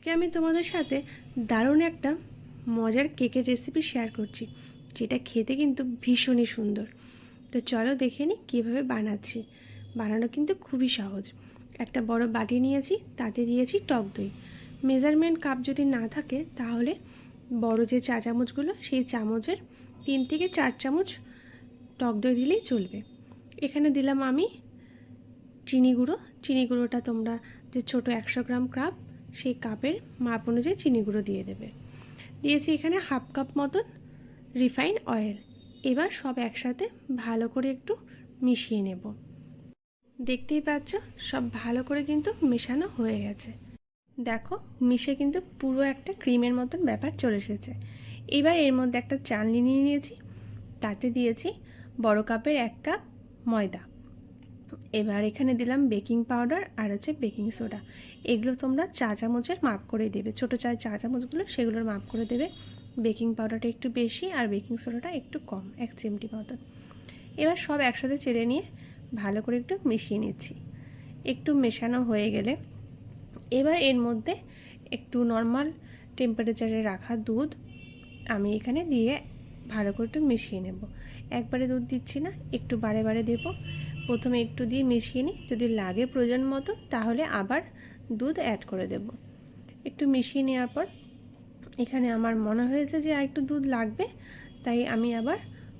আজকে আমি তোমাদের সাথে দারুণ একটা মজার কেকের রেসিপি শেয়ার করছি, যেটা খেতে কিন্তু ভীষণই সুন্দর। তো চলো দেখে নিই কীভাবে বানাচ্ছি। বানানো কিন্তু খুবই সহজ। একটা বড় বাটি নিয়েছি, তাতে দিয়েছি টক দই। মেজারমেন্ট কাপ যদি না থাকে তাহলে বড় যে চা চামচগুলো, সেই চামচের 3 থেকে 4 চামচ টক দই দিলেই চলবে। এখানে দিলাম আমি চিনি গুঁড়ো। চিনি গুঁড়োটা তোমরা যে ছোটো 100 গ্রাম কাপ, সেই কাপের মাপ অনুযায়ী চিনি গুঁড়ো দিয়ে দেবে। দিয়েছি এখানে হাফ কাপ মতন রিফাইন্ড অয়েল। এবার সব একসাথে ভালো করে একটু মিশিয়ে নেব। দেখতেই পাচ্ছ সব ভালো করে কিন্তু মেশানো হয়ে গেছে। দেখো মিশে কিন্তু পুরো একটা ক্রিমের মতন ব্যাপার চলে এসেছে। এবার এর মধ্যে একটা চালনি নিয়ে নিয়েছি, তাতে দিয়েছি বড় কাপের 1 কাপ ময়দা। এবার এখানে দিলাম বেকিং পাউডার আর বেকিং সোডা। এগুলো তোমরা চা চামচের মাপ করে দেবে, ছোটো চা চামচগুলো সেগুলোর মাপ করে দেবে। বেকিং পাউডারটা একটু বেশি আর বেকিং সোডাটা একটু কম, 1 চিমটি মতন। এবার সব একসাথে চেলে নিয়ে ভালো করে একটু মিশিয়ে নিচ্ছি। একটু মেশানো হয়ে গেলে এবার এর মধ্যে একটু নর্মাল টেম্পারেচারে রাখা দুধ আমি এখানে দিয়ে ভালো করে একটু মিশিয়ে নেব। একবারে দুধ দিচ্ছি না, একটু বারে বারে দেবো। প্রথমে একটু দিয়ে মিশিয়ে নিই, যদি লাগে প্রয়োজন মতো তাহলে আবার দুধ অ্যাড করে দেব। একটু মিশিয়ে নেওয়ার পর এখানে আমার মনে হয়েছে যে আর একটু দুধ লাগবে, তাই আমি আবার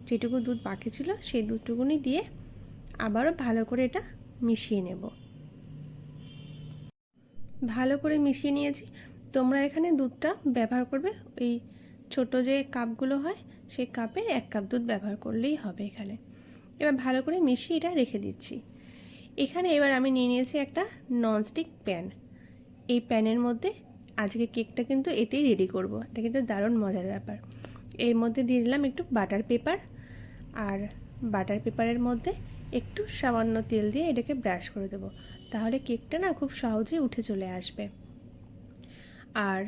যেটুকু দুধ বাকি ছিল সেই দুধটুকুনি দিয়ে আবারও ভালো করে এটা মিশিয়ে নেব। ভালো করে মিশিয়ে নিয়েছি। তোমরা এখানে দুধটা ব্যবহার করবে ওই ছোট যে কাপগুলো হয়, সেই কাপের 1 কাপ দুধ ব্যবহার করলেই হবে এখানে। এবার ভালো করে মিশিয়ে এটা রেখে দিচ্ছি। এখানে এবার আমি নিয়ে নিয়েছি একটা ননস্টিক প্যান। এই প্যানের মধ্যে আজকে কেকটা কিন্তু এতেই রেডি করব। এটা কিন্তু দারুণ মজার ব্যাপার। এর মধ্যে দিয়ে দিলাম একটু বাটার পেপার, আর বাটার পেপারের মধ্যে একটু সামান্য তেল দিয়ে এটাকে ব্রাশ করে দেবো। তাহলে কেকটা না খুব সহজেই উঠে চলে আসবে। আর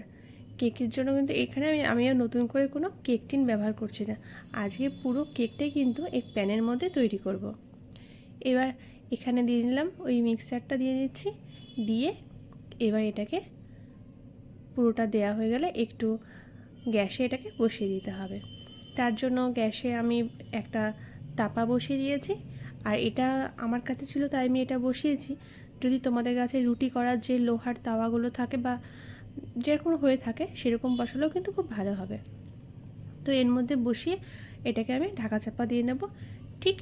কেকের জন্য কিন্তু এখানে আমি আর নতুন করে কোনো কেক টিন ব্যবহার করছি না। আজকে পুরো কেকটাই কিন্তু এই প্যানের মধ্যে তৈরি করব। এবার এখানে দিয়ে দিলাম ওই মিক্সচারটা দিয়ে দিচ্ছি। দিয়ে এবার এটাকে পুরোটা দেয়া হয়ে গেলে একটু গ্যাসে এটাকে বসিয়ে দিতে হবে। তার জন্য গ্যাসে আমি একটা তাপা বসিয়ে দিয়েছি, আর এটা আমার কাছে ছিল তাই আমি এটা বসিয়েছি। যদি তোমাদের কাছে রুটি করার যে লোহার তাওয়াগুলো থাকে বা যেরকম হয়ে থাকে সেরকম বসালেও কিন্তু খুব ভালো হবে। তো এর মধ্যে বসিয়ে এটাকে আমি ঢাকা চাপা দিয়ে নেব ঠিক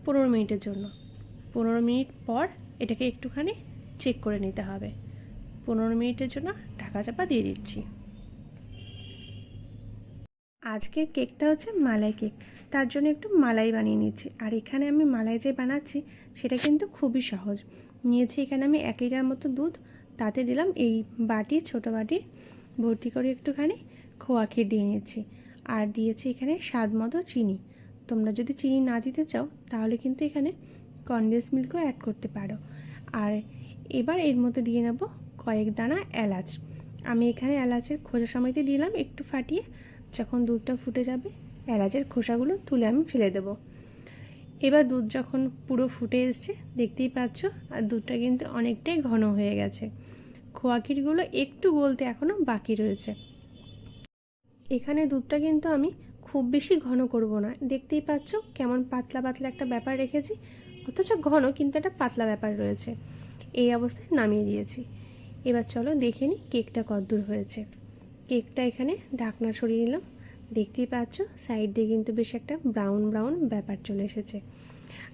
15 মিনিটের জন্য। 15 মিনিট পর এটাকে একটুখানি চেক করে নিতে হবে। 15 মিনিটের জন্য ঢাকা চাপা দিয়ে দিচ্ছি। আজকের কেকটা হচ্ছে মালাই কেক, তার জন্য একটু মালাই বানিয়ে নিচ্ছি। আর এখানে আমি মালাই যে বানাচ্ছি সেটা কিন্তু খুবই সহজ। নিয়েছি এখানে আমি 1 লিটার মতো দুধ, তাতে দিলাম এই ছোটো বাটির ভর্তি করে একটুখানি খোয়া ক্ষীর দিয়ে নিচ্ছি। আর দিয়েছি এখানে স্বাদ মতো চিনি। তোমরা যদি চিনি না দিতে চাও তাহলে কিন্তু এখানে কনডেন্স মিল্কও অ্যাড করতে পারো। আর এবার এর মধ্যে দিয়ে নেব কয়েক দানা এলাচ। আমি এখানে এলাচের খোসা সমেত দিলাম একটু ফাটিয়ে। যখন দুধটা ফুটে যাবে এলাচের খোসাগুলো তুলে আমি ফেলে দেব। এবার দুধ যখন পুরো ফুটে এসছে দেখতেই পাচ্ছ, আর দুধটা কিন্তু অনেকটাই ঘন হয়ে গেছে। খোয়া ক্ষীরগুলো একটু গলতে এখনও বাকি রয়েছে। এখানে দুধটা কিন্তু আমি খুব বেশি ঘন করব না, দেখতেই পাচ্ছ কেমন পাতলা পাতলা একটা ব্যাপার রেখেছি, অথচ ঘন কিন্তু একটা পাতলা ব্যাপার রয়েছে। এই অবস্থায় নামিয়ে দিয়েছি। এবার চলো দেখে নিই কেকটা কতদূর হয়েছে। কেকটা এখানে ঢাকনা সরিয়ে নিলাম। দেখতেই পাচ্ছ সাইড দিয়ে কিন্তু বেশ একটা ব্রাউন ব্রাউন ব্যাপার চলে এসেছে।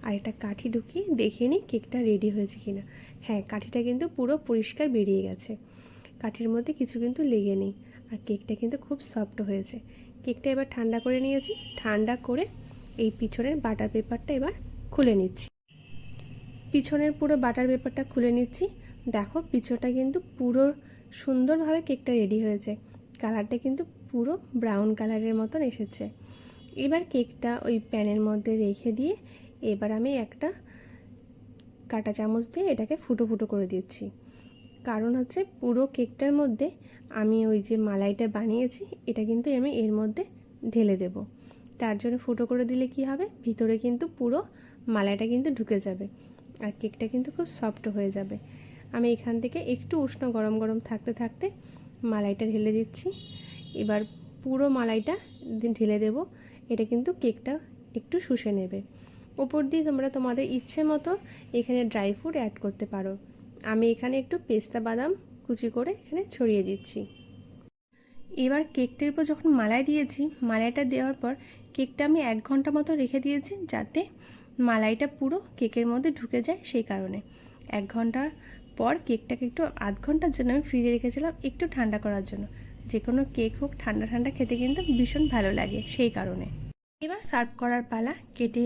আর এটা কাঠি ঢুকিয়ে দেখে নিই কেকটা রেডি হয়েছে কিনা। হ্যাঁ, কাঠিটা কিন্তু পুরো পরিষ্কার বেরিয়ে গেছে, কাঠির মধ্যে কিছু কিন্তু লেগে নেই। আর কেকটা কিন্তু খুব সফট হয়েছে। কেকটা এবার ঠান্ডা করে নিয়েছি। ঠান্ডা করে এই পিছনের বাটার পেপারটা এবার খুলে নিচ্ছি। পিছনের পুরো বাটার পেপারটা খুলে নিচ্ছি। দেখো পিছনটা কিন্তু পুরো সুন্দরভাবে কেকটা রেডি হয়েছে। কালারটা কিন্তু পুরো ব্রাউন কালারের মতন এসেছে। এবার কেকটা ওই প্যানের মধ্যে রেখে দিয়ে এবার আমি একটা কাঁটা চামচ দিয়ে এটাকে ফুটো ফুটো করে দিচ্ছি। কারণ হচ্ছে পুরো কেকটার মধ্যে আমি ওই যে মালাইটা বানিয়েছি এটা কিন্তু আমি এর মধ্যে ঢেলে দেব। তার জন্য ফুটো করে দিলে কি হবে, ভিতরে কিন্তু পুরো মালাইটা কিন্তু ঢুকে যাবে আর কেকটা কিন্তু খুব সফট হয়ে যাবে। আমি এখান থেকে একটু উষ্ণ গরম গরম থাকতে থাকতে মালাইটা ঢেলে দিচ্ছি। এবার পুরো মালাইটা ঢেলে দেব। এটা কিন্তু কেকটা একটু শুষে নেবে। ওপর দিয়ে তোমরা তোমাদের ইচ্ছে মতো এখানে ড্রাই ফ্রুট অ্যাড করতে পারো। আমি এখানে একটু পেস্তা বাদাম কুচি করে এখানে ছড়িয়ে দিচ্ছি। এবার কেকটার উপর যখন মালাই দিয়েছি, মালাইটা দেওয়ার পর কেকটা আমি 1 ঘন্টা মতো রেখে দিয়েছি, যাতে মালাইটা পুরো কেকের মধ্যে ঢুকে যায়। সেই কারণে 1 ঘন্টার পর কেকটাকে একটু আধ ঘন্টার জন্য আমি ফ্রিজে রেখেছিলাম, একটু ঠান্ডা করার জন্য। যে কোনো কেক হোক ঠান্ডা ঠান্ডা খেতে কিন্তু ভীষণ ভালো লাগে, সেই কারণে। এবার সার্ভ করার পালা। কেটে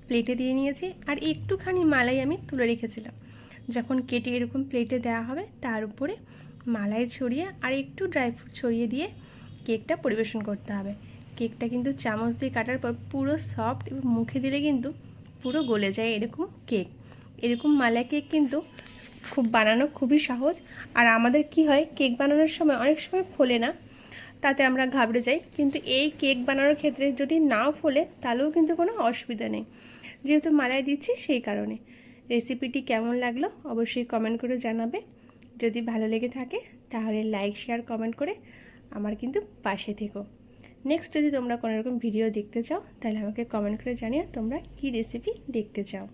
প্লেটে দিয়ে নিয়েছি, আর একটুখানি মালাই আমি তুলে রেখেছিলাম। যখন কেটে এরকম প্লেটে দেওয়া হবে, তার উপরে মালাই ছড়িয়ে আর একটু ড্রাই ফ্রুট ছড়িয়ে দিয়ে কেকটা পরিবেশন করতে হবে। কেকটা কিন্তু চামচ দিয়ে কাটার পর পুরো সফট এবং মুখে দিলে কিন্তু পুরো গলে যায় এরকম কেক। এরকম মালাই কেক কিন্তু বানানো খুবই সহজ। আর আমাদের কি হয়, কেক বানানোর সময় অনেক সময় ফোলে না, তাতে আমরা ঘাবড়ে যাই। কিন্তু এই কেক বানানোর ক্ষেত্রে যদি নাও ফোলে তাহলেও কিন্তু কোনো অসুবিধা নেই, যেহেতু মালাই দিচ্ছি সেই কারণে। রেসিপিটি কেমন লাগলো অবশ্যই কমেন্ট করে জানাবে। যদি ভালো লেগে থাকে তাহলে লাইক শেয়ার কমেন্ট করে আমার কিন্তু পাশে থেকো। নেক্সট যদি তোমরা কোনো রকম ভিডিও দেখতে চাও তাহলে আমাকে কমেন্ট করে জানিও তোমরা কী রেসিপি দেখতে চাও।